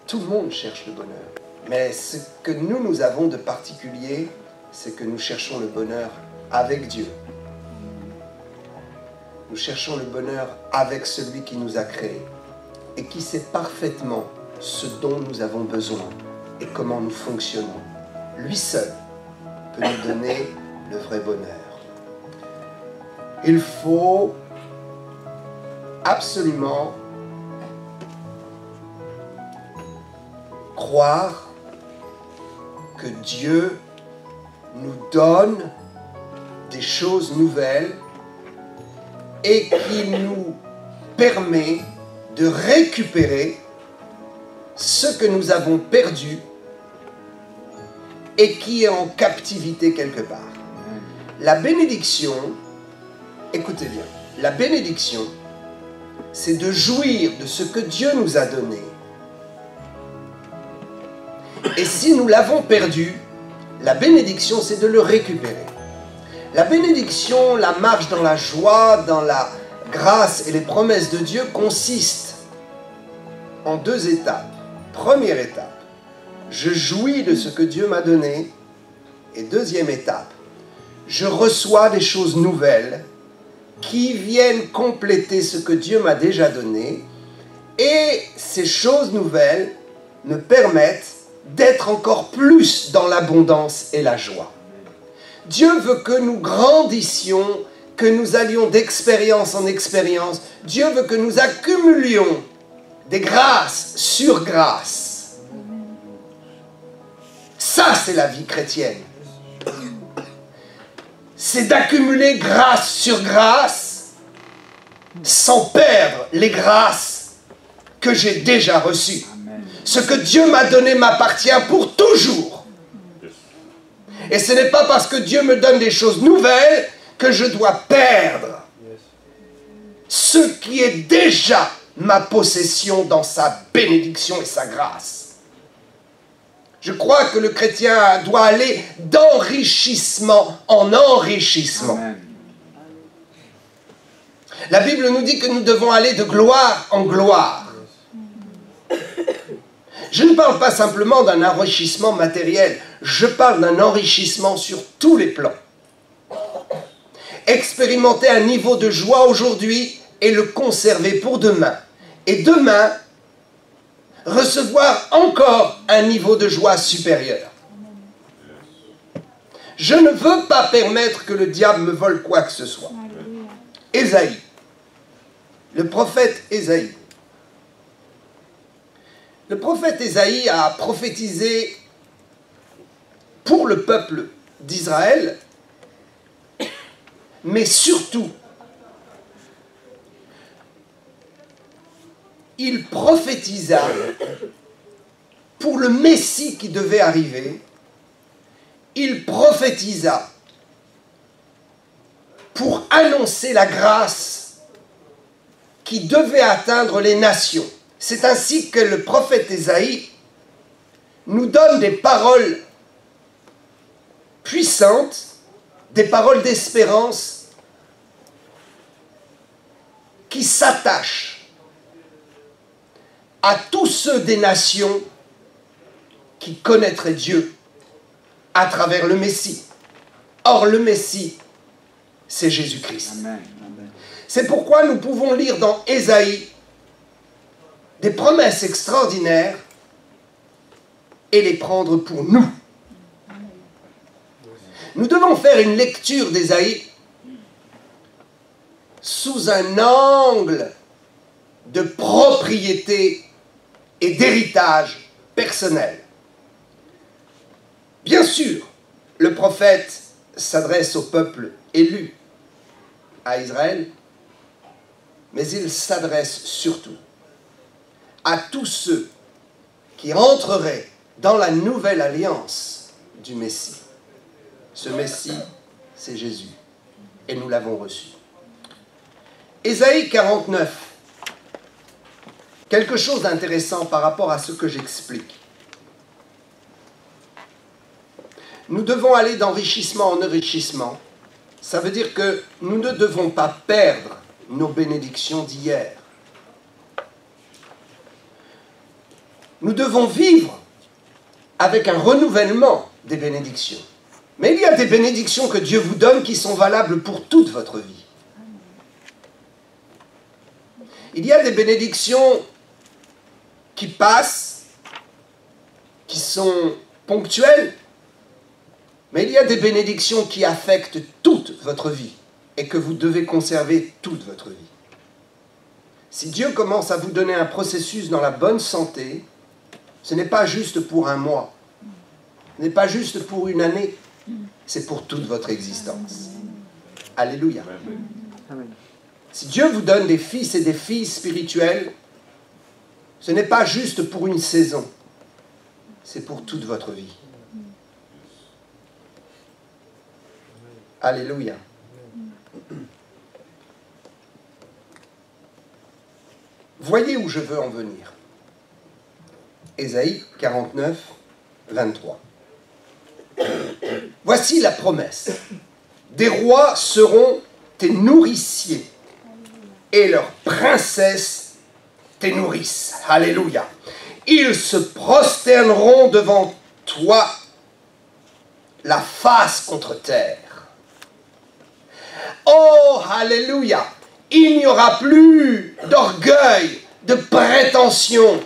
Tout le monde cherche le bonheur. Mais ce que nous avons de particulier, c'est que nous cherchons le bonheur avec Dieu. Nous cherchons le bonheur avec celui qui nous a créés et qui sait parfaitement ce dont nous avons besoin et comment nous fonctionnons. Lui seul peut nous donner le vrai bonheur. Il faut absolument croire que Dieu nous donne des choses nouvelles et qu'il nous permet de récupérer ce que nous avons perdu et qui est en captivité quelque part. La bénédiction, écoutez bien, la bénédiction, c'est de jouir de ce que Dieu nous a donné. Et si nous l'avons perdu, la bénédiction, c'est de le récupérer. La bénédiction, la marche dans la joie, dans la grâce et les promesses de Dieu consiste en 2 étapes. Première étape, je jouis de ce que Dieu m'a donné. Et deuxième étape, je reçois des choses nouvelles qui viennent compléter ce que Dieu m'a déjà donné. Et ces choses nouvelles me permettent d'être encore plus dans l'abondance et la joie. Dieu veut que nous grandissions, que nous allions d'expérience en expérience. Dieu veut que nous accumulions des grâces sur grâce. Ça, c'est la vie chrétienne. C'est d'accumuler grâce sur grâce sans perdre les grâces que j'ai déjà reçues. Ce que Dieu m'a donné m'appartient pour toujours. Et ce n'est pas parce que Dieu me donne des choses nouvelles que je dois perdre ce qui est déjà ma possession dans sa bénédiction et sa grâce. Je crois que le chrétien doit aller d'enrichissement en enrichissement. Amen. La Bible nous dit que nous devons aller de gloire en gloire. Je ne parle pas simplement d'un enrichissement matériel, je parle d'un enrichissement sur tous les plans. Expérimenter un niveau de joie aujourd'hui et le conserver pour demain. Et demain, recevoir encore un niveau de joie supérieur. Je ne veux pas permettre que le diable me vole quoi que ce soit. Ésaïe, le prophète Ésaïe. Le prophète Ésaïe a prophétisé pour le peuple d'Israël, mais surtout, il prophétisa pour le Messie qui devait arriver. Il prophétisa pour annoncer la grâce qui devait atteindre les nations. C'est ainsi que le prophète Ésaïe nous donne des paroles puissantes, des paroles d'espérance qui s'attachent à tous ceux des nations qui connaîtraient Dieu à travers le Messie. Or, le Messie, c'est Jésus-Christ. C'est pourquoi nous pouvons lire dans Ésaïe des promesses extraordinaires et les prendre pour nous. Nous devons faire une lecture d'Ésaïe sous un angle de propriété et d'héritage personnel. Bien sûr, le prophète s'adresse au peuple élu, à Israël, mais il s'adresse surtout à tous ceux qui entreraient dans la nouvelle alliance du Messie. Ce Messie, c'est Jésus, et nous l'avons reçu. Ésaïe 49, quelque chose d'intéressant par rapport à ce que j'explique. Nous devons aller d'enrichissement en enrichissement. Ça veut dire que nous ne devons pas perdre nos bénédictions d'hier. nous devons vivre avec un renouvellement des bénédictions. Mais il y a des bénédictions que Dieu vous donne qui sont valables pour toute votre vie. Il y a des bénédictions qui passent, qui sont ponctuelles, mais il y a des bénédictions qui affectent toute votre vie et que vous devez conserver toute votre vie. Si Dieu commence à vous donner un processus dans la bonne santé, ce n'est pas juste pour un mois, ce n'est pas juste pour une année, c'est pour toute votre existence. Alléluia. Si Dieu vous donne des fils et des filles spirituels, ce n'est pas juste pour une saison, c'est pour toute votre vie. Alléluia. Voyez où je veux en venir. Ésaïe 49, 23. Voici la promesse. Des rois seront tes nourriciers et leurs princesses tes nourrices. Alléluia. Ils se prosterneront devant toi, la face contre terre. Oh, alléluia. Il n'y aura plus d'orgueil, de prétention.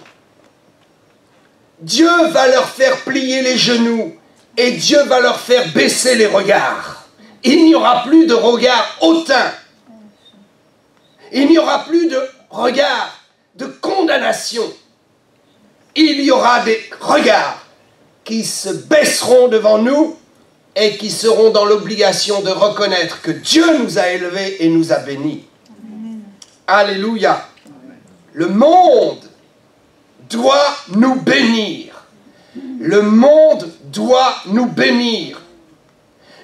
Dieu va leur faire plier les genoux et Dieu va leur faire baisser les regards. Il n'y aura plus de regard hautain. Il n'y aura plus de regard de condamnation. Il y aura des regards qui se baisseront devant nous et qui seront dans l'obligation de reconnaître que Dieu nous a élevés et nous a bénis. Alléluia. Le monde doit nous bénir. Le monde doit nous bénir.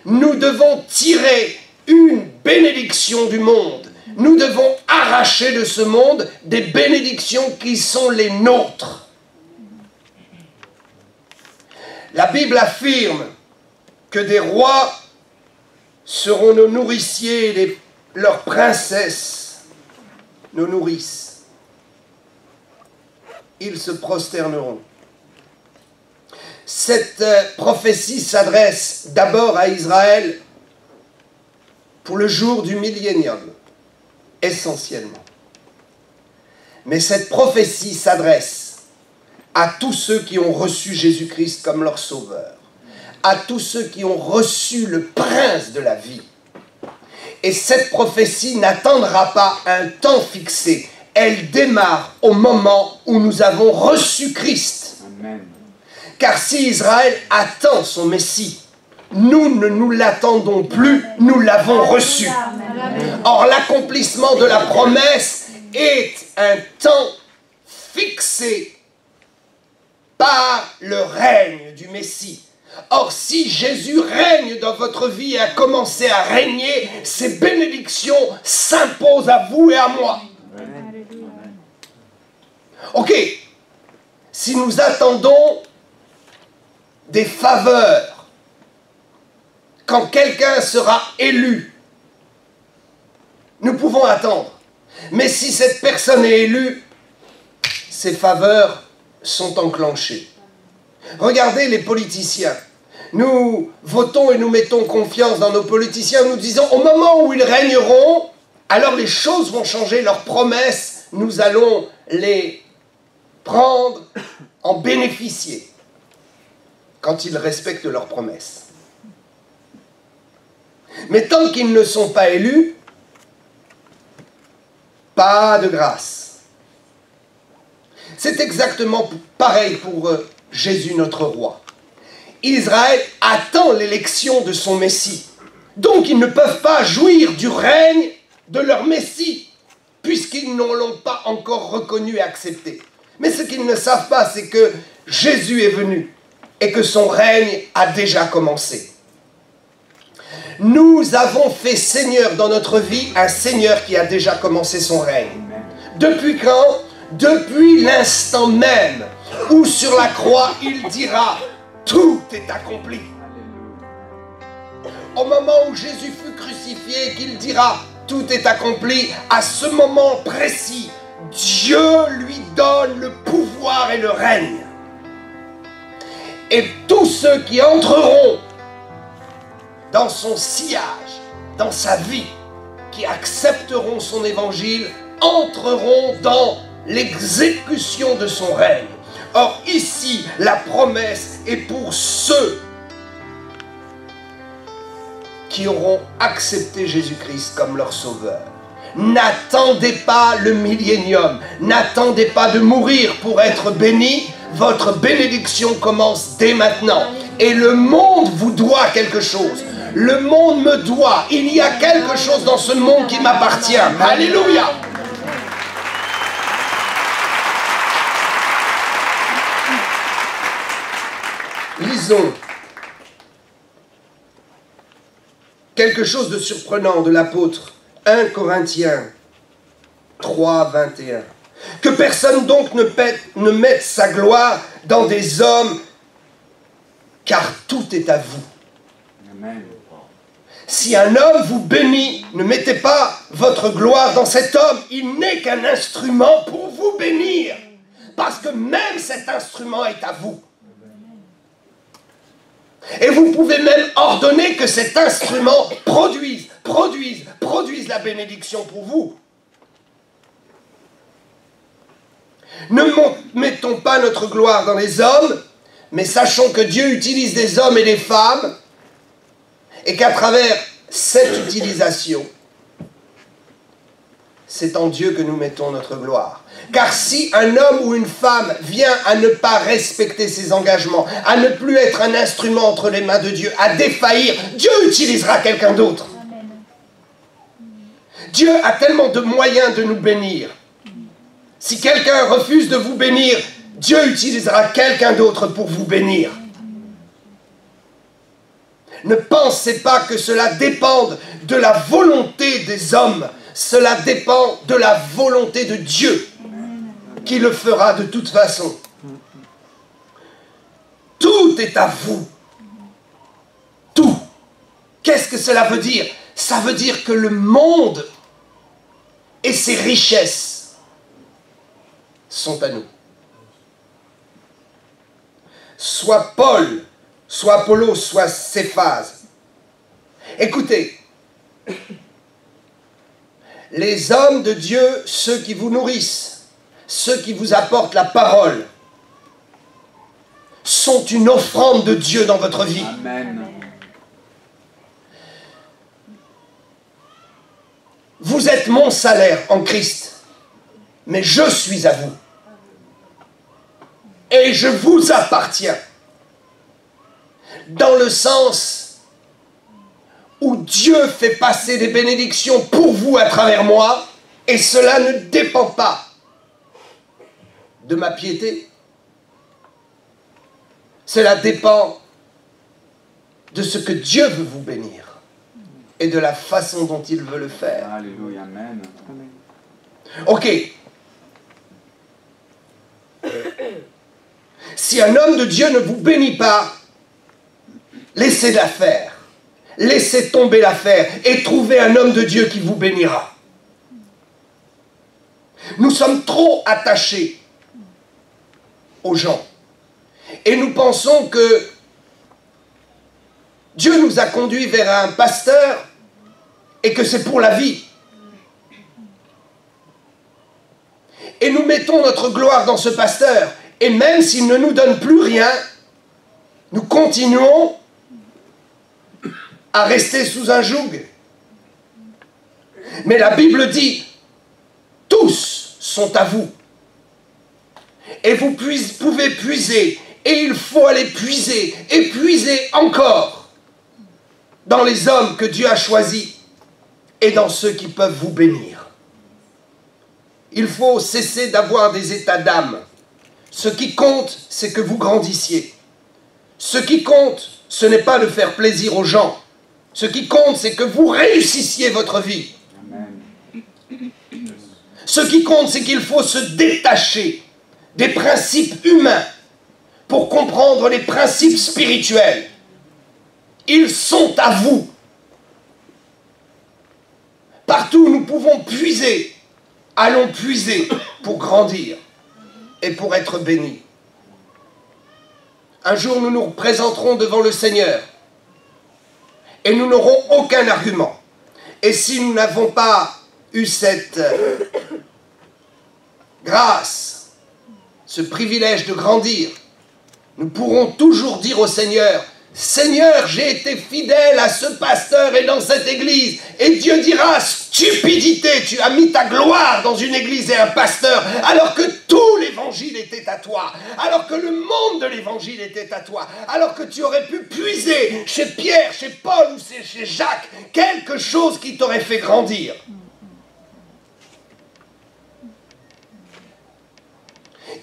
Nous devons tirer une bénédiction du monde. Nous devons arracher de ce monde des bénédictions qui sont les nôtres. La Bible affirme que des rois seront nos nourriciers et leurs princesses nos nourrices. Ils se prosterneront. Cette prophétie s'adresse d'abord à Israël pour le jour du millénium, essentiellement. Mais cette prophétie s'adresse à tous ceux qui ont reçu Jésus-Christ comme leur sauveur, à tous ceux qui ont reçu le prince de la vie. Et cette prophétie n'attendra pas un temps fixé. Elle démarre au moment où nous avons reçu Christ. Amen. Car si Israël attend son Messie, nous ne nous l'attendons plus, nous l'avons reçu. Amen. Or, l'accomplissement de la promesse est un temps fixé par le règne du Messie. Or, si Jésus règne dans votre vie et a commencé à régner, ces bénédictions s'imposent à vous et à moi. Ok, si nous attendons des faveurs, quand quelqu'un sera élu, nous pouvons attendre. Mais si cette personne est élue, ces faveurs sont enclenchées. Regardez les politiciens. Nous votons et nous mettons confiance dans nos politiciens. Nous disons, au moment où ils régneront, alors les choses vont changer, leurs promesses, nous allons les prendre, en bénéficier, quand ils respectent leurs promesses. Mais tant qu'ils ne sont pas élus, pas de grâce. C'est exactement pareil pour Jésus notre roi. Israël attend l'élection de son Messie. Donc ils ne peuvent pas jouir du règne de leur Messie, puisqu'ils ne l'ont pas encore reconnu et accepté. Mais ce qu'ils ne savent pas, c'est que Jésus est venu et que son règne a déjà commencé. Nous avons fait Seigneur dans notre vie un Seigneur qui a déjà commencé son règne. Depuis quand? Depuis l'instant même où sur la croix il dira « Tout est accompli ». Au moment où Jésus fut crucifié, qu'il dira « Tout est accompli », à ce moment précis, Dieu lui donne le pouvoir et le règne. Et tous ceux qui entreront dans son sillage, dans sa vie, qui accepteront son évangile, entreront dans l'exécution de son règne. Or ici, la promesse est pour ceux qui auront accepté Jésus-Christ comme leur sauveur. N'attendez pas le millénium, n'attendez pas de mourir pour être béni. Votre bénédiction commence dès maintenant. Et le monde vous doit quelque chose. Le monde me doit. Il y a quelque chose dans ce monde qui m'appartient. Alléluia. Lisons quelque chose de surprenant de l'apôtre. 1 Corinthiens 3, 21. Que personne donc ne mette sa gloire dans des hommes, car tout est à vous. Amen. Si un homme vous bénit, ne mettez pas votre gloire dans cet homme. Il n'est qu'un instrument pour vous bénir. Parce que même cet instrument est à vous. Et vous pouvez même ordonner que cet instrument produise la bénédiction pour vous. Ne mettons pas notre gloire dans les hommes, mais sachons que Dieu utilise des hommes et des femmes, et qu'à travers cette utilisation, c'est en Dieu que nous mettons notre gloire. Car si un homme ou une femme vient à ne pas respecter ses engagements, à ne plus être un instrument entre les mains de Dieu, à défaillir, Dieu utilisera quelqu'un d'autre. Dieu a tellement de moyens de nous bénir. Si quelqu'un refuse de vous bénir, Dieu utilisera quelqu'un d'autre pour vous bénir. Ne pensez pas que cela dépende de la volonté des hommes. Cela dépend de la volonté de Dieu, qui le fera de toute façon. Tout est à vous. Tout. Qu'est-ce que cela veut dire? Ça veut dire que le monde et ses richesses sont à nous. Soit Paul, soit Apollos, soit Céphase. Écoutez, les hommes de Dieu, ceux qui vous nourrissent, ceux qui vous apportent la parole, sont une offrande de Dieu dans votre vie. Amen. Vous êtes mon salaire en Christ, mais je suis à vous. Et je vous appartiens. Dans le sens où Dieu fait passer des bénédictions pour vous à travers moi, et cela ne dépend pas de ma piété. Cela dépend de ce que Dieu veut vous bénir et de la façon dont il veut le faire. Alléluia, amen. Ok. Si un homme de Dieu ne vous bénit pas, laissez l'affaire. Laissez tomber l'affaire et trouvez un homme de Dieu qui vous bénira. Nous sommes trop attachés aux gens. Et nous pensons que Dieu nous a conduits vers un pasteur et que c'est pour la vie. Et nous mettons notre gloire dans ce pasteur. Et même s'il ne nous donne plus rien, nous continuons à rester sous un joug. Mais la Bible dit, tous sont à vous. Et vous pouvez puiser, et il faut aller puiser, et puiser encore dans les hommes que Dieu a choisis et dans ceux qui peuvent vous bénir. Il faut cesser d'avoir des états d'âme. Ce qui compte, c'est que vous grandissiez. Ce qui compte, ce n'est pas de faire plaisir aux gens. Ce qui compte, c'est que vous réussissiez votre vie. Amen. Ce qui compte, c'est qu'il faut se détacher des principes humains pour comprendre les principes spirituels. Ils sont à vous. Partout où nous pouvons puiser allons puiser pour grandir et pour être bénis. Un jour, nous nous présenterons devant le Seigneur et nous n'aurons aucun argument. Et si nous n'avons pas eu cette grâce, ce privilège de grandir, nous pourrons toujours dire au Seigneur, « Seigneur, j'ai été fidèle à ce pasteur et dans cette église. » Et Dieu dira, « Stupidité, tu as mis ta gloire dans une église et un pasteur, alors que tout l'évangile était à toi, alors que le monde de l'évangile était à toi, alors que tu aurais pu puiser chez Pierre, chez Paul ou chez Jacques, quelque chose qui t'aurait fait grandir. »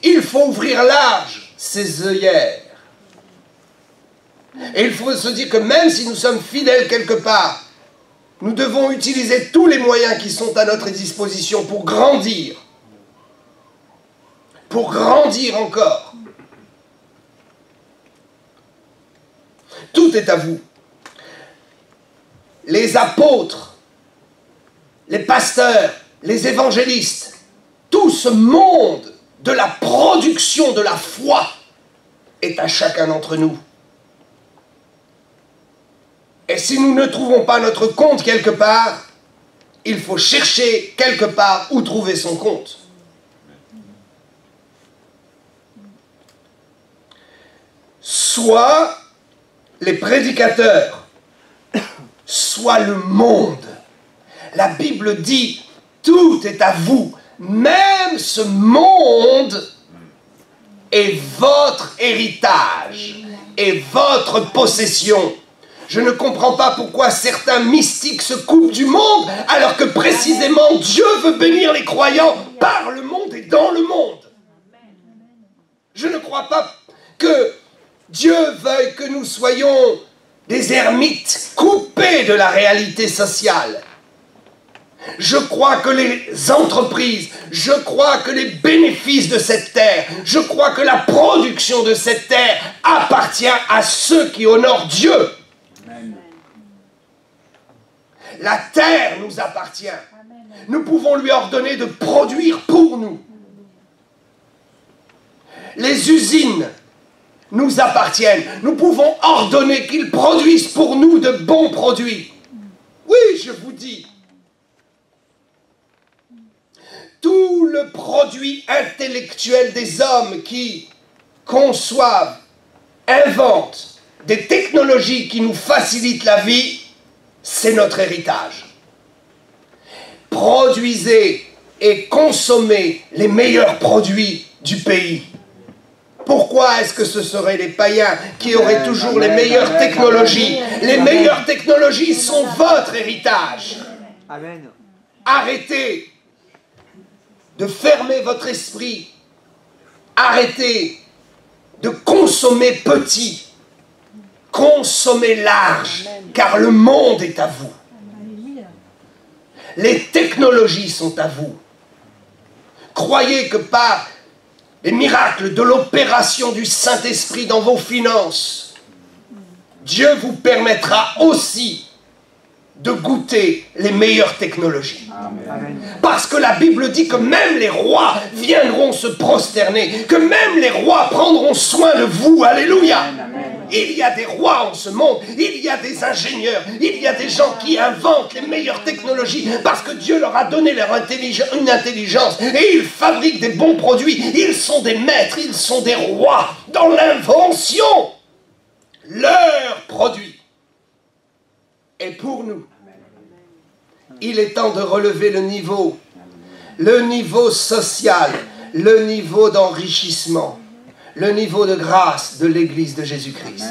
Il faut ouvrir large ses œillères. Et il faut se dire que même si nous sommes fidèles quelque part, nous devons utiliser tous les moyens qui sont à notre disposition pour grandir encore. Tout est à vous. Les apôtres, les pasteurs, les évangélistes, tout ce monde de la production de la foi est à chacun d'entre nous. Et si nous ne trouvons pas notre compte quelque part, il faut chercher quelque part où trouver son compte. Soit les prédicateurs, soit le monde. La Bible dit, tout est à vous. Même ce monde est votre héritage et votre possession. Je ne comprends pas pourquoi certains mystiques se coupent du monde, alors que précisément Dieu veut bénir les croyants par le monde et dans le monde. Je ne crois pas que Dieu veuille que nous soyons des ermites coupés de la réalité sociale. Je crois que les entreprises, je crois que les bénéfices de cette terre, je crois que la production de cette terre appartient à ceux qui honorent Dieu. La terre nous appartient. Nous pouvons lui ordonner de produire pour nous. Les usines nous appartiennent. Nous pouvons ordonner qu'ils produisent pour nous de bons produits. Oui, je vous dis, tout le produit intellectuel des hommes qui conçoivent, inventent des technologies qui nous facilitent la vie, c'est notre héritage. Produisez et consommez les meilleurs produits du pays. Pourquoi est-ce que ce seraient les païens qui auraient toujours les meilleures technologies? Les meilleures technologies sont votre héritage. Amen. Arrêtez de fermer votre esprit. Arrêtez de consommer petit. Consommez large, car le monde est à vous. Les technologies sont à vous. Croyez que par les miracles de l'opération du Saint-Esprit dans vos finances, Dieu vous permettra aussi de goûter les meilleures technologies. Amen. Parce que la Bible dit que même les rois viendront se prosterner, que même les rois prendront soin de vous. Alléluia. Amen. Il y a des rois en ce monde, il y a des ingénieurs, il y a des gens qui inventent les meilleures technologies parce que Dieu leur a donné une intelligence et ils fabriquent des bons produits. Ils sont des maîtres, ils sont des rois dans l'invention. Leurs produits. Et pour nous, il est temps de relever le niveau social, le niveau d'enrichissement, le niveau de grâce de l'Église de Jésus-Christ.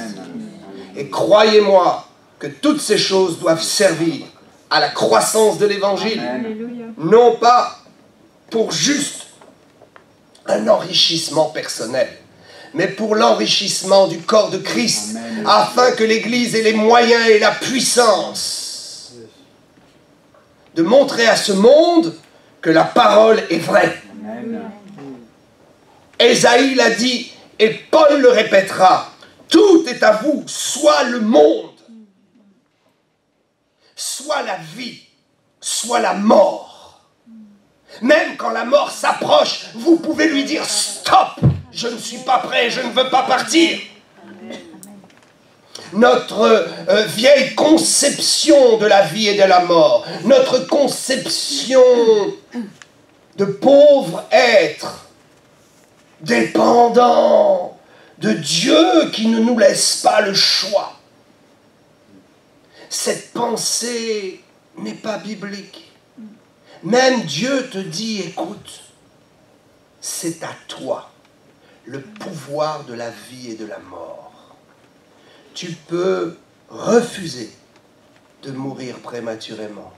Et croyez-moi que toutes ces choses doivent servir à la croissance de l'Évangile, non pas pour juste un enrichissement personnel, mais pour l'enrichissement du corps de Christ, afin que l'Église ait les moyens et la puissance de montrer à ce monde que la parole est vraie. Ésaïe l'a dit, et Paul le répétera, tout est à vous, soit le monde, soit la vie, soit la mort. Même quand la mort s'approche, vous pouvez lui dire « Stop, je ne suis pas prêt, je ne veux pas partir ». Notre vieille conception de la vie et de la mort, notre conception de pauvre être, dépendant de Dieu qui ne nous laisse pas le choix. Cette pensée n'est pas biblique. Même Dieu te dit, écoute, c'est à toi le pouvoir de la vie et de la mort. Tu peux refuser de mourir prématurément.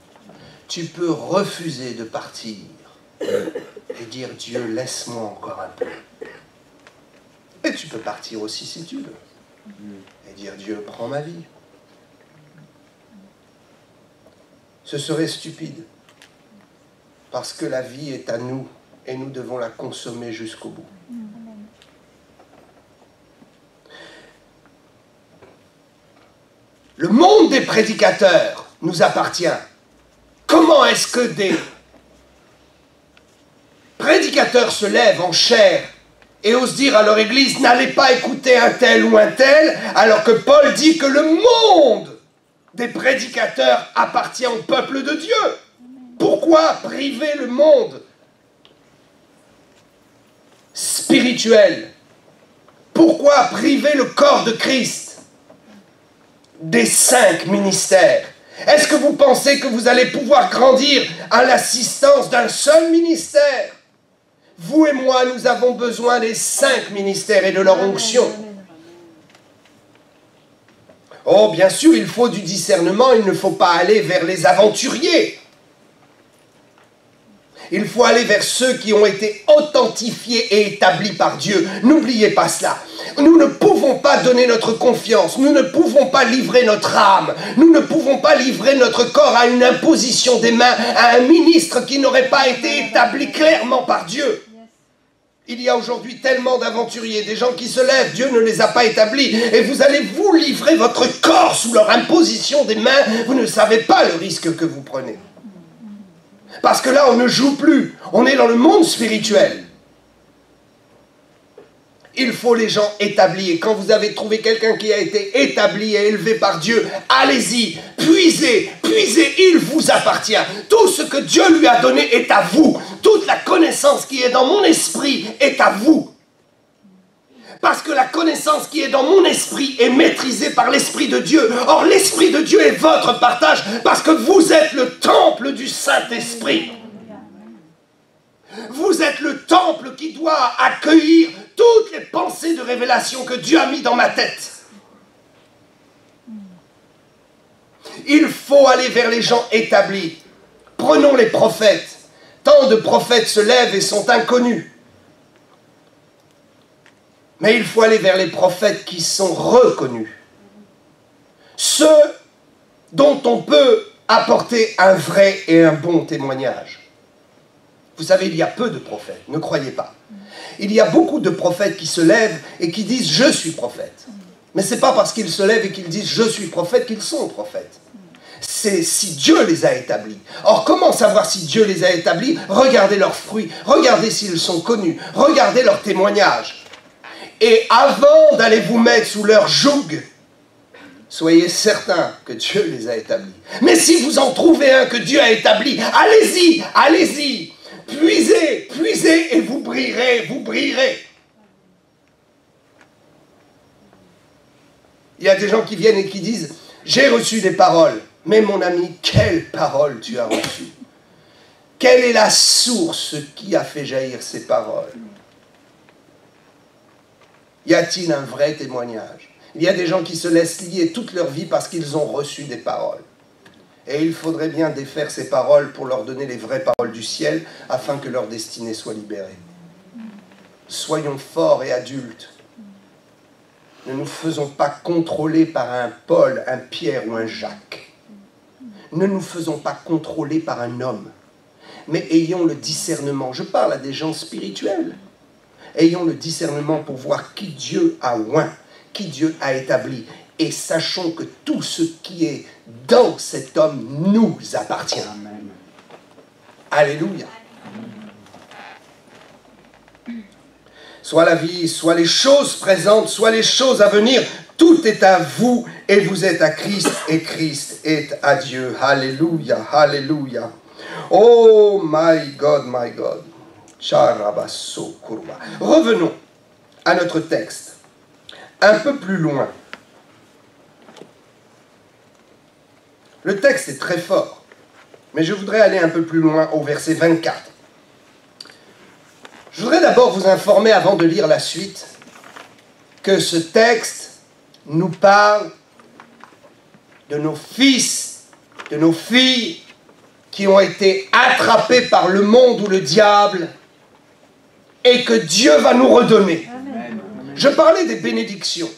Tu peux refuser de partir et dire, Dieu, laisse-moi encore un peu. Et tu peux partir aussi si tu veux. Et dire, Dieu, prends ma vie. Ce serait stupide. Parce que la vie est à nous et nous devons la consommer jusqu'au bout. Le monde des prédicateurs nous appartient. Comment est-ce que des prédicateurs se lèvent en chair et osent dire à leur église, n'allez pas écouter un tel ou un tel, alors que Paul dit que le monde des prédicateurs appartient au peuple de Dieu? Pourquoi priver le monde spirituel? Pourquoi priver le corps de Christ des 5 ministères? Est-ce que vous pensez que vous allez pouvoir grandir à l'assistance d'un seul ministère? Vous et moi, nous avons besoin des 5 ministères et de leur onction. Oh, bien sûr, il faut du discernement, il ne faut pas aller vers les aventuriers. Il faut aller vers ceux qui ont été authentifiés et établis par Dieu. N'oubliez pas cela. Nous ne pouvons pas donner notre confiance. Nous ne pouvons pas livrer notre âme. Nous ne pouvons pas livrer notre corps à une imposition des mains, à un ministre qui n'aurait pas été établi clairement par Dieu. Il y a aujourd'hui tellement d'aventuriers, des gens qui se lèvent, Dieu ne les a pas établis. Et vous allez vous livrer votre corps sous leur imposition des mains. Vous ne savez pas le risque que vous prenez. Parce que là, on ne joue plus. On est dans le monde spirituel. Il faut les gens établis. Et quand vous avez trouvé quelqu'un qui a été établi et élevé par Dieu, allez-y, puisez, puisez, il vous appartient. Tout ce que Dieu lui a donné est à vous. Toute la connaissance qui est dans mon esprit est à vous. Parce que la connaissance qui est dans mon esprit est maîtrisée par l'Esprit de Dieu. Or, l'Esprit de Dieu est votre partage parce que vous êtes le temple du Saint-Esprit. Vous êtes le temple qui doit accueillir toutes les pensées de révélation que Dieu a mis dans ma tête. Il faut aller vers les gens établis. Prenons les prophètes. Tant de prophètes se lèvent et sont inconnus. Mais il faut aller vers les prophètes qui sont reconnus. Ceux dont on peut apporter un vrai et un bon témoignage. Vous savez, il y a peu de prophètes, ne croyez pas. Il y a beaucoup de prophètes qui se lèvent et qui disent « je suis prophète ». Mais ce n'est pas parce qu'ils se lèvent et qu'ils disent « je suis prophète » qu'ils sont prophètes. C'est si Dieu les a établis. Or, comment savoir si Dieu les a établis? Regardez leurs fruits, regardez s'ils sont connus, regardez leurs témoignages. Et avant d'aller vous mettre sous leur joug, soyez certains que Dieu les a établis. Mais si vous en trouvez un que Dieu a établi, allez-y, allez-y, puisez, puisez et vous brillerez, vous brillerez. Il y a des gens qui viennent et qui disent « j'ai reçu des paroles ». Mais mon ami, quelle parole tu as reçue? Quelle est la source qui a fait jaillir ces paroles? Y a-t-il un vrai témoignage? Il y a des gens qui se laissent lier toute leur vie parce qu'ils ont reçu des paroles. Et il faudrait bien défaire ces paroles pour leur donner les vraies paroles du ciel afin que leur destinée soit libérée. Soyons forts et adultes. Ne nous faisons pas contrôler par un Paul, un Pierre ou un Jacques. Ne nous faisons pas contrôler par un homme. Mais ayons le discernement. Je parle à des gens spirituels. Ayons le discernement pour voir qui Dieu a oint, qui Dieu a établi. Et sachons que tout ce qui est dans cet homme nous appartient. Amen. Alléluia. Soit la vie, soit les choses présentes, soit les choses à venir, tout est à vous et vous êtes à Christ et Christ est à Dieu. Alléluia, alléluia. Oh my God, my God. Charabasso kurba. Revenons à notre texte, un peu plus loin. Le texte est très fort, mais je voudrais aller un peu plus loin au verset 24. Je voudrais d'abord vous informer, avant de lire la suite, que ce texte nous parle de nos fils, de nos filles, qui ont été attrapés par le monde ou le diable, et que Dieu va nous redonner. Amen. Je parlais des bénédictions.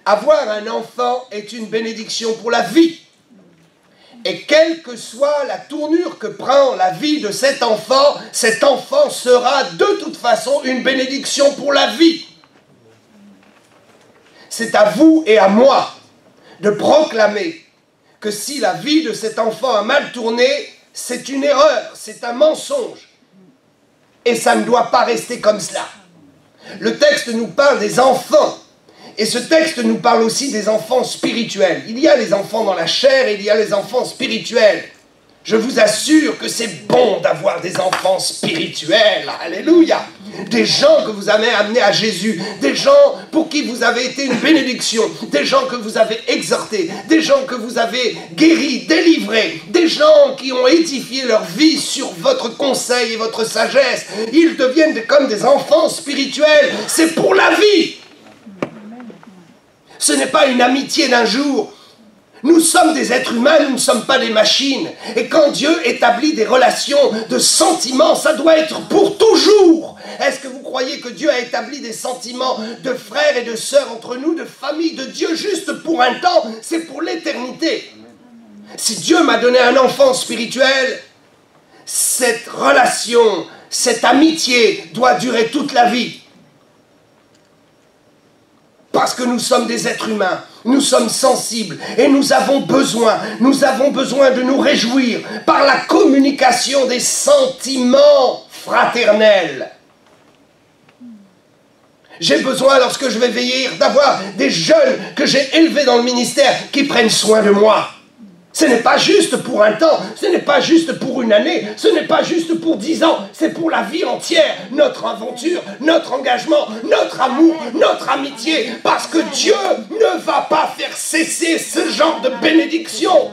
Avoir un enfant est une bénédiction pour la vie. Et quelle que soit la tournure que prend la vie de cet enfant sera de toute façon une bénédiction pour la vie. C'est à vous et à moi de proclamer que si la vie de cet enfant a mal tourné, c'est une erreur, c'est un mensonge. Et ça ne doit pas rester comme cela. Le texte nous parle des enfants. Et ce texte nous parle aussi des enfants spirituels. Il y a les enfants dans la chair et il y a les enfants spirituels. Je vous assure que c'est bon d'avoir des enfants spirituels. Alléluia. Des gens que vous avez amenés à Jésus. Des gens pour qui vous avez été une bénédiction. Des gens que vous avez exhortés. Des gens que vous avez guéris, délivrés. Des gens qui ont édifié leur vie sur votre conseil et votre sagesse. Ils deviennent comme des enfants spirituels. C'est pour la vie. Ce n'est pas une amitié d'un jour. Nous sommes des êtres humains, nous ne sommes pas des machines. Et quand Dieu établit des relations de sentiments, ça doit être pour toujours. Est-ce que vous croyez que Dieu a établi des sentiments de frères et de sœurs entre nous, de famille de Dieu, juste pour un temps? C'est pour l'éternité. Si Dieu m'a donné un enfant spirituel, cette relation, cette amitié doit durer toute la vie. Parce que nous sommes des êtres humains, nous sommes sensibles et nous avons besoin de nous réjouir par la communication des sentiments fraternels. J'ai besoin, lorsque je vais vieillir, d'avoir des jeunes que j'ai élevés dans le ministère qui prennent soin de moi. Ce n'est pas juste pour un temps, ce n'est pas juste pour une année, ce n'est pas juste pour 10 ans, c'est pour la vie entière, notre aventure, notre engagement, notre amour, notre amitié, parce que Dieu ne va pas faire cesser ce genre de bénédiction.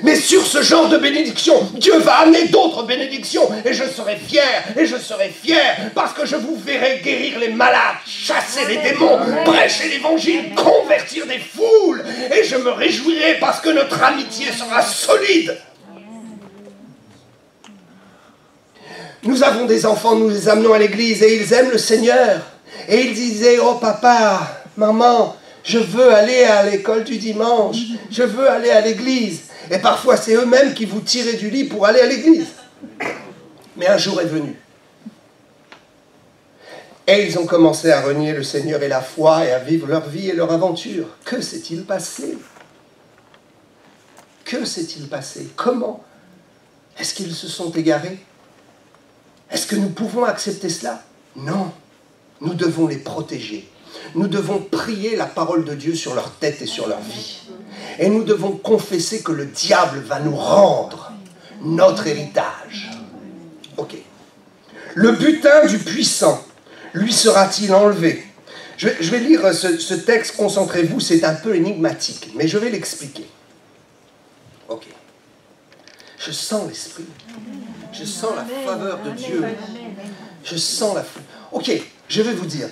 Mais sur ce genre de bénédiction, Dieu va amener d'autres bénédictions. Et je serai fier, parce que je vous verrai guérir les malades, chasser les démons, prêcher l'évangile, convertir des foules. Et je me réjouirai parce que notre amitié sera solide. Nous avons des enfants, nous les amenons à l'église et ils aiment le Seigneur. Et ils disaient, oh papa, maman, je veux aller à l'école du dimanche, je veux aller à l'église. Et parfois, c'est eux-mêmes qui vous tirent du lit pour aller à l'église. Mais un jour est venu. Et ils ont commencé à renier le Seigneur et la foi et à vivre leur vie et leur aventure. Que s'est-il passé? Que s'est-il passé? Comment? Est-ce qu'ils se sont égarés? Est-ce que nous pouvons accepter cela? Non. Nous devons les protéger. Nous devons prier la parole de Dieu sur leur tête et sur leur vie. Et nous devons confesser que le diable va nous rendre notre héritage. Ok. Le butin du puissant, lui sera-t-il enlevé? Je vais lire ce texte, concentrez-vous, c'est un peu énigmatique, mais je vais l'expliquer. Ok. Je sens l'esprit. Je sens la faveur de Dieu. Je sens la faveur. Ok, je vais vous dire.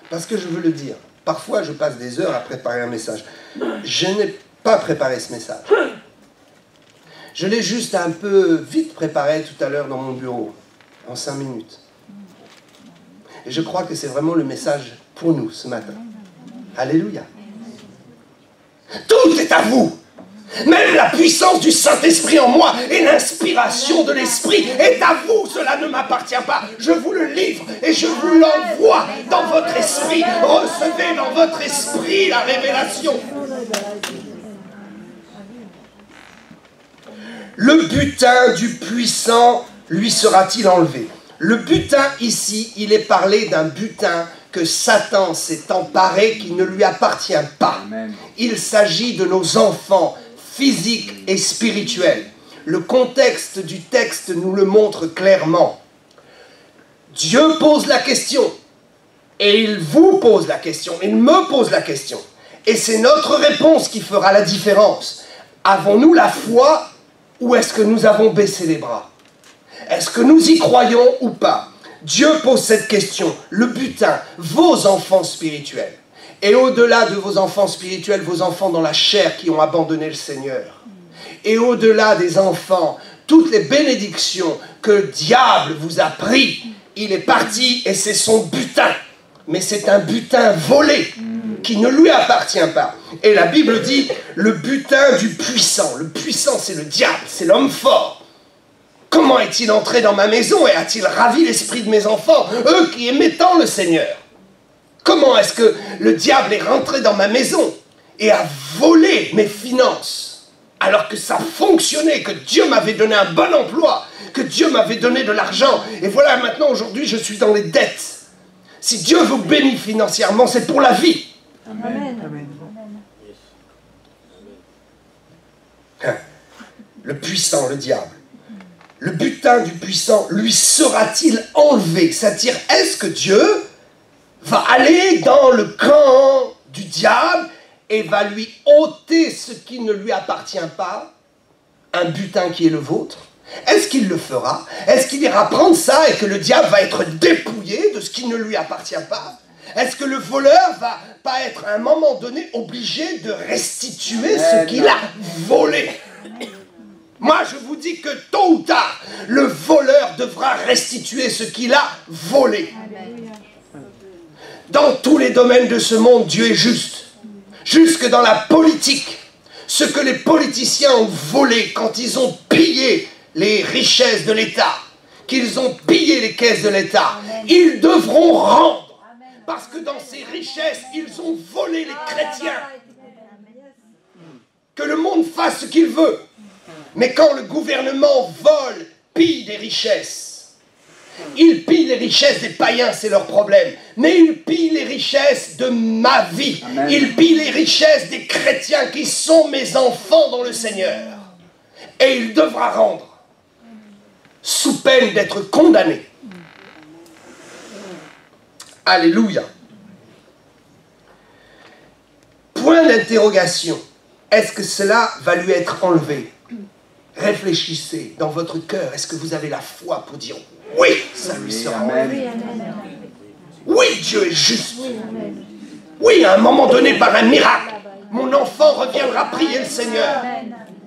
Parce que je veux le dire. Parfois, je passe des heures à préparer un message. Je n'ai pas préparé ce message. Je l'ai juste un peu vite préparé tout à l'heure dans mon bureau, en 5 minutes. Et je crois que c'est vraiment le message pour nous ce matin. Alléluia. Tout est à vous. Même la puissance du Saint-Esprit en moi et l'inspiration de l'Esprit est à vous. Cela ne m'appartient pas. Je vous le livre et je vous l'envoie dans votre esprit. Recevez dans votre esprit la révélation. Le butin du puissant lui sera-t-il enlevé. Le butin ici, il est parlé d'un butin que Satan s'est emparé qui ne lui appartient pas. Amen. Il s'agit de nos enfants physiques et spirituels. Le contexte du texte nous le montre clairement. Dieu pose la question et il vous pose la question, il me pose la question. Et c'est notre réponse qui fera la différence. Avons-nous la foi ou est-ce que nous avons baissé les bras? Est-ce que nous y croyons ou pas? Dieu pose cette question, le butin, vos enfants spirituels. Et au-delà de vos enfants spirituels, vos enfants dans la chair qui ont abandonné le Seigneur. Et au-delà des enfants, toutes les bénédictions que le diable vous a pris, il est parti et c'est son butin. Mais c'est un butin volé qui ne lui appartient pas. Et la Bible dit le butin du puissant. Le puissant, c'est le diable, c'est l'homme fort. Comment est-il entré dans ma maison et a-t-il ravi l'esprit de mes enfants, eux qui aimaient tant le Seigneur? Comment est-ce que le diable est rentré dans ma maison et a volé mes finances alors que ça fonctionnait, que Dieu m'avait donné un bon emploi, que Dieu m'avait donné de l'argent et voilà maintenant aujourd'hui je suis dans les dettes. Si Dieu vous bénit financièrement, c'est pour la vie. Amen. Amen. Le puissant, le diable. Le butin du puissant lui sera-t-il enlevé? C'est-à-dire, est-ce que Dieu va aller dans le camp du diable et va lui ôter ce qui ne lui appartient pas, un butin qui est le vôtre? Est-ce qu'il le fera? Est-ce qu'il ira prendre ça et que le diable va être dépouillé de ce qui ne lui appartient pas? Est-ce que le voleur va pas être à un moment donné obligé de restituer ce qu'il a volé? Moi, je vous dis que tôt ou tard, le voleur devra restituer ce qu'il a volé. Dans tous les domaines de ce monde, Dieu est juste. Jusque dans la politique. Ce que les politiciens ont volé quand ils ont pillé les richesses de l'État, qu'ils ont pillé les caisses de l'État, ils devront rendre. Parce que dans ces richesses, ils ont volé les chrétiens. Que le monde fasse ce qu'il veut. Mais quand le gouvernement vole, pille des richesses, il pille les richesses des païens, c'est leur problème. Mais il pille les richesses de ma vie. Amen. Il pille les richesses des chrétiens qui sont mes enfants dans le Seigneur. Et il devra rendre, sous peine d'être condamné. Alléluia. Point d'interrogation. Est-ce que cela va lui être enlevé? Réfléchissez dans votre cœur. Est-ce que vous avez la foi pour dire oui, ça lui sera enlevé? Oui, Dieu est juste. Oui, à un moment donné, par un miracle, mon enfant reviendra prier le Seigneur.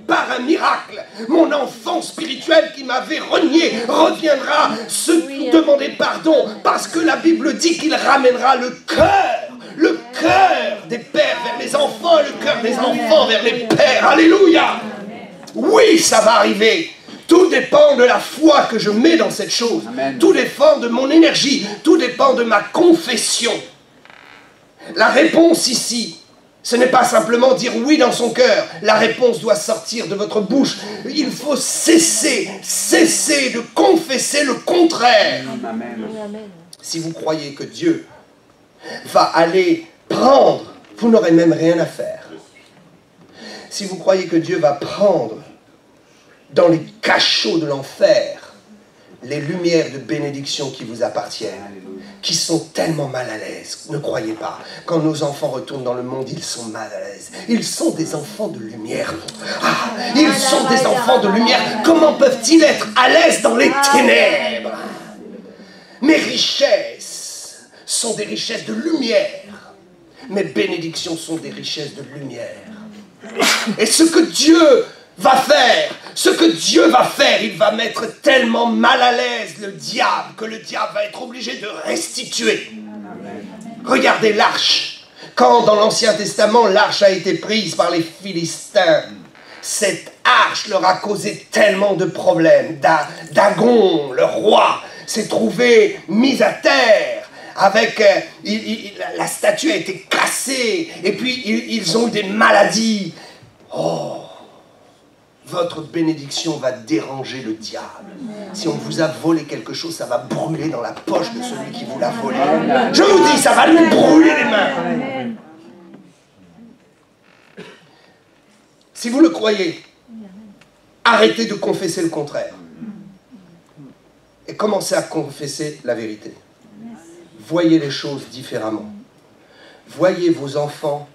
Par un miracle, mon enfant spirituel qui m'avait renié reviendra se demander pardon parce que la Bible dit qu'il ramènera le cœur des pères vers les enfants et le cœur des enfants vers les pères. Alléluia! Oui, ça va arriver. Tout dépend de la foi que je mets dans cette chose. Amen. Tout dépend de mon énergie. Tout dépend de ma confession. La réponse ici, ce n'est pas simplement dire oui dans son cœur. La réponse doit sortir de votre bouche. Il faut cesser de confesser le contraire. Amen. Si vous croyez que Dieu va aller prendre, vous n'aurez même rien à faire. Si vous croyez que Dieu va prendre dans les cachots de l'enfer les lumières de bénédiction qui vous appartiennent, qui sont tellement mal à l'aise, ne croyez pas. Quand nos enfants retournent dans le monde, ils sont mal à l'aise. Ils sont des enfants de lumière. Ah, ils sont des enfants de lumière. Comment peuvent-ils être à l'aise dans les ténèbres? Mes richesses sont des richesses de lumière. Mes bénédictions sont des richesses de lumière. Et ce que Dieu va faire, il va mettre tellement mal à l'aise le diable que le diable va être obligé de restituer. Regardez l'arche. Quand dans l'Ancien Testament, l'arche a été prise par les Philistins, cette arche leur a causé tellement de problèmes. Dagon, le roi, s'est trouvé mis à terre. Avec, la statue a été cassée, et puis ils ont eu des maladies. Oh, votre bénédiction va déranger le diable. Si on vous a volé quelque chose, ça va brûler dans la poche de celui qui vous l'a volé. Je vous dis, ça va lui brûler les mains. Si vous le croyez, arrêtez de confesser le contraire. Et commencez à confesser la vérité. Voyez les choses différemment. Voyez vos enfants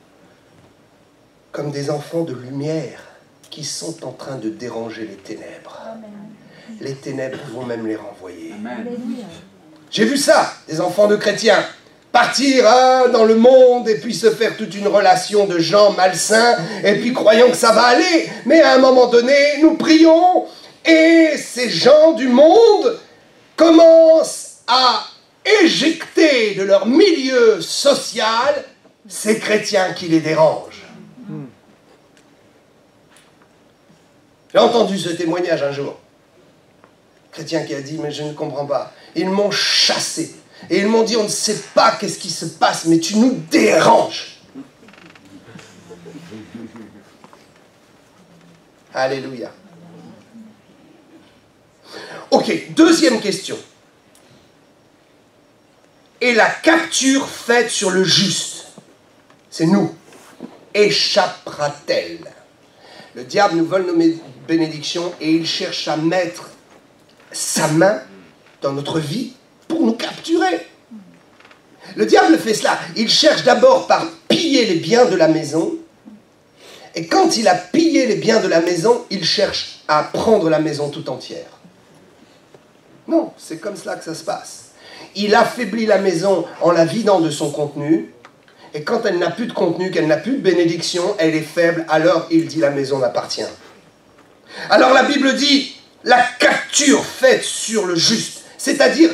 comme des enfants de lumière qui sont en train de déranger les ténèbres. Les ténèbres vont même les renvoyer. J'ai vu ça, des enfants de chrétiens partir dans le monde et puis se faire toute une relation de gens malsains et puis croyant que ça va aller. Mais à un moment donné, nous prions et ces gens du monde commencent à éjecter de leur milieu social ces chrétiens qui les dérangent. J'ai entendu ce témoignage un jour. Chrétien qui a dit, mais je ne comprends pas. Ils m'ont chassé. Et ils m'ont dit, on ne sait pas qu'est-ce qui se passe, mais tu nous déranges. Alléluia. Ok, deuxième question. Et la capture faite sur le juste, c'est nous, échappera-t-elle? Le diable nous vole nos bénédictions et il cherche à mettre sa main dans notre vie pour nous capturer. Le diable fait cela. Il cherche d'abord par piller les biens de la maison. Et quand il a pillé les biens de la maison, il cherche à prendre la maison tout entière. Non, c'est comme cela que ça se passe. Il affaiblit la maison en la vidant de son contenu. Et quand elle n'a plus de contenu, qu'elle n'a plus de bénédiction, elle est faible, alors il dit la maison m'appartient. Alors la Bible dit, la capture faite sur le juste, c'est-à-dire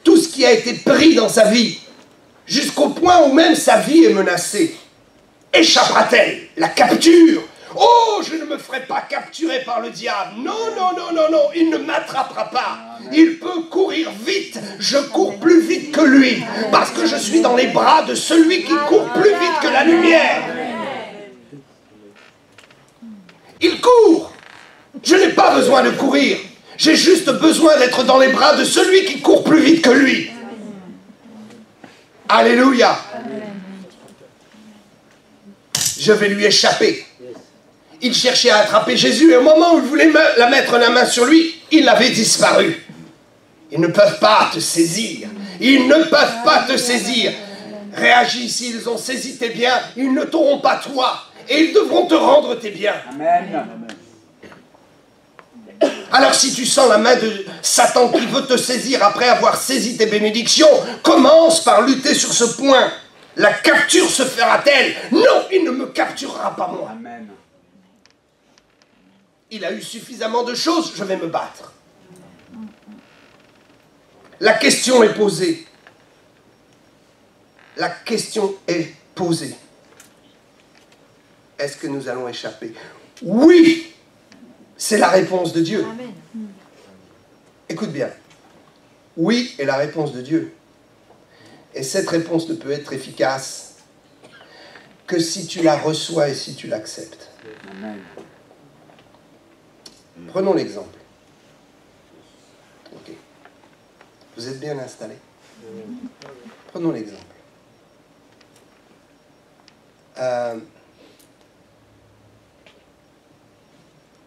tout ce qui a été pris dans sa vie, jusqu'au point où même sa vie est menacée, échappera-t-elle? La capture. Oh, je ne me ferai pas capturer par le diable. Non, non, non, non, non, il ne m'attrapera pas. Il peut courir vite, je cours plus vite que lui, parce que je suis dans les bras de celui qui court plus vite que la lumière. Il court. Je n'ai pas besoin de courir. J'ai juste besoin d'être dans les bras de celui qui court plus vite que lui. Alléluia. Je vais lui échapper. Il cherchait à attraper Jésus et au moment où il voulait mettre la main sur lui, il avait disparu. Ils ne peuvent pas te saisir. Ils ne peuvent pas te saisir. Réagis, s'ils ont saisi tes biens, ils ne t'auront pas toi. Et ils devront te rendre tes biens. Amen. Alors si tu sens la main de Satan qui veut te saisir après avoir saisi tes bénédictions, commence par lutter sur ce point. La capture se fera-t-elle? Non, il ne me capturera pas moi. Amen. Il a eu suffisamment de choses, je vais me battre. La question est posée. La question est posée. Est-ce que nous allons échapper? Oui, c'est la réponse de Dieu. Amen. Écoute bien. Oui est la réponse de Dieu. Et cette réponse ne peut être efficace que si tu la reçois et si tu l'acceptes. Amen. Prenons l'exemple. Ok. Vous êtes bien installés? Prenons l'exemple.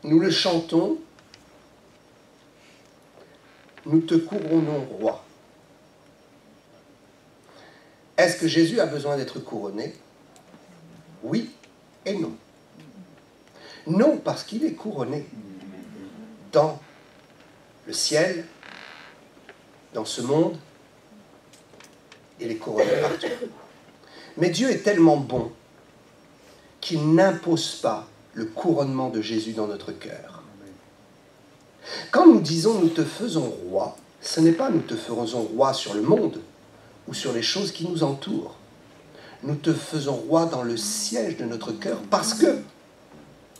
Nous le chantons. Nous te couronnons roi. Est-ce que Jésus a besoin d'être couronné? Oui et non. Non, parce qu'il est couronné dans le ciel, dans ce monde, il est couronné partout. Mais Dieu est tellement bon qu'il n'impose pas le couronnement de Jésus dans notre cœur. Quand nous disons « nous te faisons roi », ce n'est pas « nous te faisons roi sur le monde » ou sur les choses qui nous entourent. Nous te faisons roi dans le siège de notre cœur parce que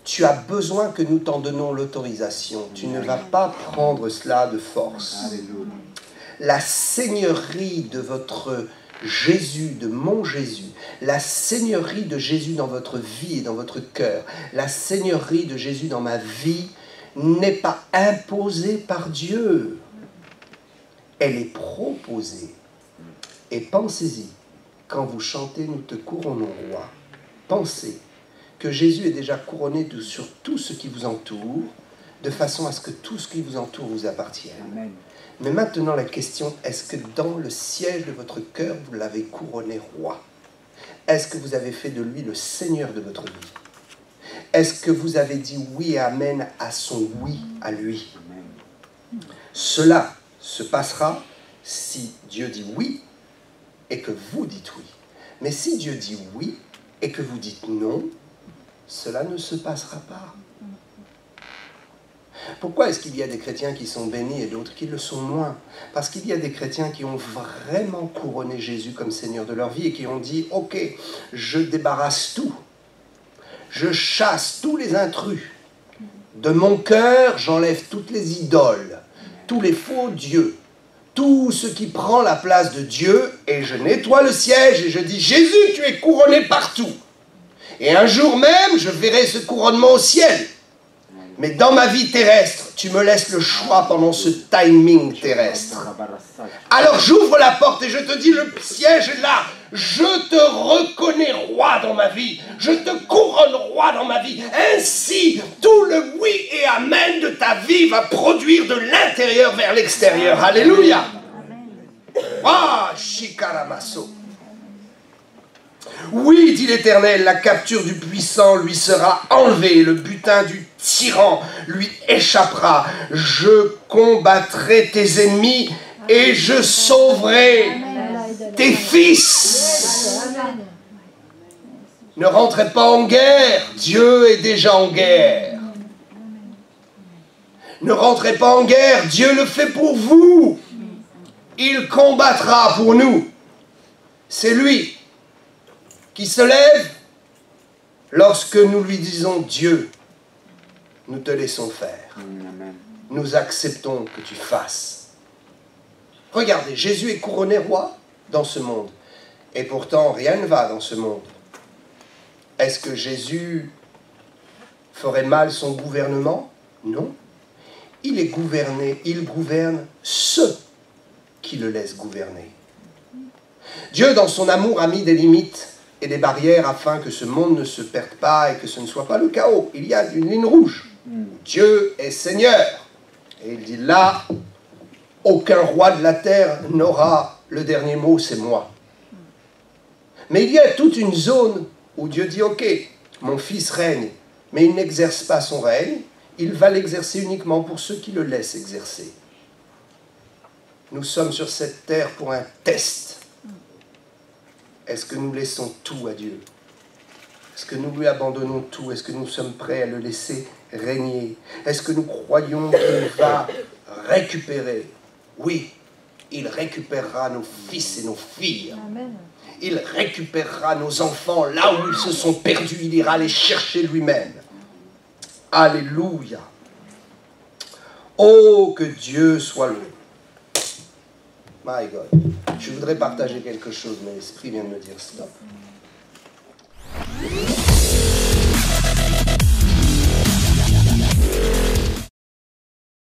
tu as besoin que nous t'en donnons l'autorisation. Tu ne vas pas prendre cela de force. La seigneurie de votre Jésus, de mon Jésus, la seigneurie de Jésus dans votre vie et dans votre cœur, la seigneurie de Jésus dans ma vie n'est pas imposée par Dieu. Elle est proposée. Et pensez-y, quand vous chantez « Nous te couronnons, roi », pensez que Jésus est déjà couronné sur tout ce qui vous entoure, de façon à ce que tout ce qui vous entoure vous appartienne. Amen. Mais maintenant, la question, est-ce que dans le siège de votre cœur, vous l'avez couronné roi? Est-ce que vous avez fait de lui le Seigneur de votre vie? Est-ce que vous avez dit oui et amen à son oui à lui? Cela se passera si Dieu dit oui et que vous dites oui. Mais si Dieu dit oui et que vous dites non, cela ne se passera pas. Pourquoi est-ce qu'il y a des chrétiens qui sont bénis et d'autres qui le sont moins? Parce qu'il y a des chrétiens qui ont vraiment couronné Jésus comme Seigneur de leur vie et qui ont dit « Ok, je débarrasse tout. Je chasse tous les intrus. De mon cœur, j'enlève toutes les idoles, tous les faux dieux, tout ce qui prend la place de Dieu, et je nettoie le siège et je dis « Jésus, tu es couronné partout. Et un jour même, je verrai ce couronnement au ciel. Mais dans ma vie terrestre, tu me laisses le choix pendant ce timing terrestre. Alors j'ouvre la porte et je te dis, le siège est là. Je te reconnais roi dans ma vie. Je te couronne roi dans ma vie. Ainsi, tout le oui et amen de ta vie va produire de l'intérieur vers l'extérieur. Alléluia. Ah, Shikaramaso. Oui, dit l'Éternel, la capture du puissant lui sera enlevée, le butin du tyran lui échappera. Je combattrai tes ennemis et je sauverai tes fils. Ne rentrez pas en guerre, Dieu est déjà en guerre. Ne rentrez pas en guerre, Dieu le fait pour vous. Il combattra pour nous. C'est lui qui se lève lorsque nous lui disons « Dieu, nous te laissons faire. Nous acceptons que tu fasses. » Regardez, Jésus est couronné roi dans ce monde. Et pourtant, rien ne va dans ce monde. Est-ce que Jésus ferait mal son gouvernement? Non. Il est gouverné, il gouverne ceux qui le laissent gouverner. Dieu, dans son amour, a mis des limites et des barrières afin que ce monde ne se perde pas et que ce ne soit pas le chaos. Il y a une ligne rouge. Dieu est Seigneur. Et il dit là, aucun roi de la terre n'aura le dernier mot, c'est moi. Mais il y a toute une zone où Dieu dit, ok, mon fils règne, mais il n'exerce pas son règne, il va l'exercer uniquement pour ceux qui le laissent exercer. Nous sommes sur cette terre pour un test. Est-ce que nous laissons tout à Dieu? Est-ce que nous lui abandonnons tout? Est-ce que nous sommes prêts à le laisser régner? Est-ce que nous croyons qu'il va récupérer? Oui, il récupérera nos fils et nos filles. Amen. Il récupérera nos enfants là où ils se sont perdus. Il ira les chercher lui-même. Alléluia. Oh, que Dieu soit loué. My God. Je voudrais partager quelque chose, mais l'Esprit vient de me dire stop.